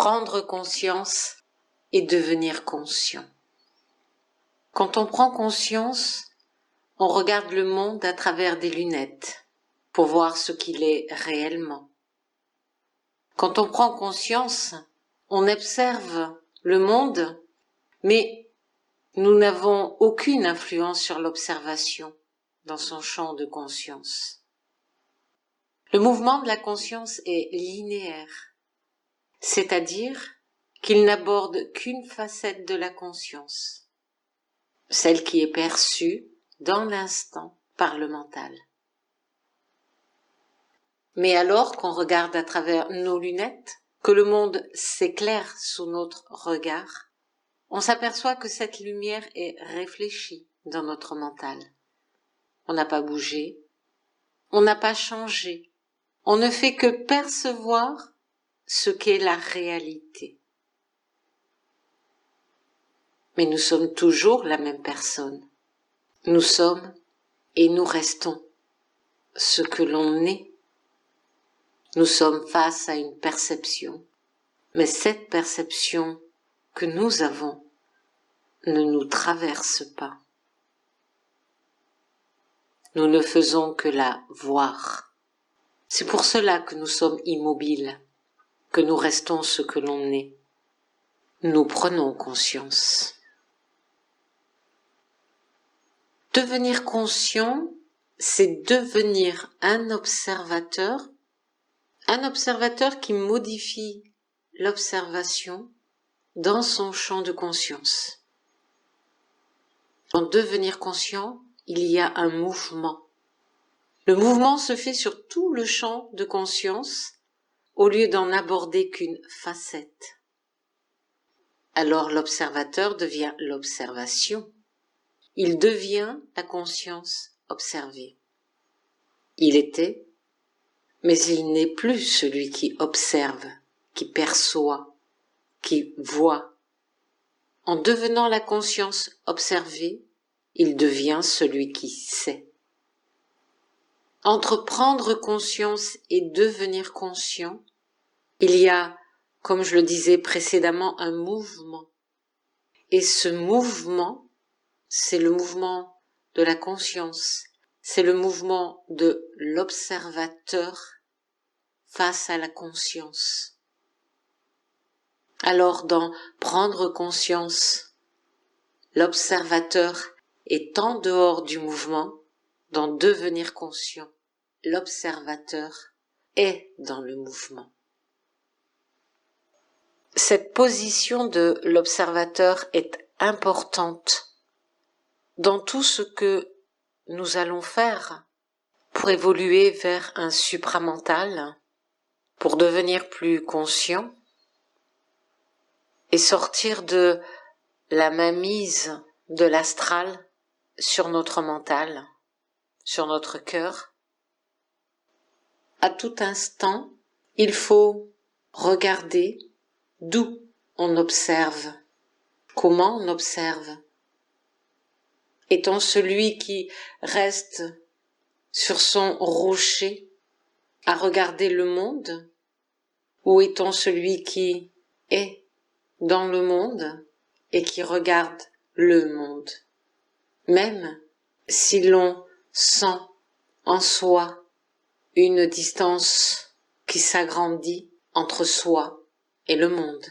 prendre conscience et devenir conscient. Quand on prend conscience, on regarde le monde à travers des lunettes pour voir ce qu'il est réellement. Quand on prend conscience, on observe le monde, mais nous n'avons aucune influence sur l'observation dans son champ de conscience. Le mouvement de la conscience est linéaire, c'est-à-dire qu'il n'aborde qu'une facette de la conscience, celle qui est perçue dans l'instant par le mental. Mais alors qu'on regarde à travers nos lunettes, que le monde s'éclaire sous notre regard, on s'aperçoit que cette lumière est réfléchie dans notre mental. On n'a pas bougé, on n'a pas changé, on ne fait que percevoir ce qu'est la réalité. Mais nous sommes toujours la même personne. Nous sommes et nous restons ce que l'on est. Nous sommes face à une perception, mais cette perception que nous avons ne nous traverse pas. Nous ne faisons que la voir. C'est pour cela que nous sommes immobiles, que nous restons ce que l'on est. Nous prenons conscience. Devenir conscient, c'est devenir un observateur qui modifie l'observation dans son champ de conscience. Dans devenir conscient, il y a un mouvement. Le mouvement se fait sur tout le champ de conscience au lieu d'en aborder qu'une facette. Alors l'observateur devient l'observation. Il devient la conscience observée. Il était, mais il n'est plus celui qui observe, qui perçoit, qui voit. En devenant la conscience observée, il devient celui qui sait. Entre prendre conscience et devenir conscient, il y a, comme je le disais précédemment, un mouvement. Et ce mouvement, c'est le mouvement de la conscience, c'est le mouvement de l'observateur face à la conscience. Alors dans prendre conscience, l'observateur est en dehors du mouvement. Dans devenir conscient, l'observateur est dans le mouvement. Cette position de l'observateur est importante dans tout ce que nous allons faire pour évoluer vers un supramental, pour devenir plus conscient et sortir de la mainmise de l'astral sur notre mental, sur notre cœur. À tout instant, il faut regarder d'où on observe, comment on observe. Est-on celui qui reste sur son rocher à regarder le monde, ou est-on celui qui est dans le monde et qui regarde le monde, même si l'on sent en soi une distance qui s'agrandit entre soi et le monde.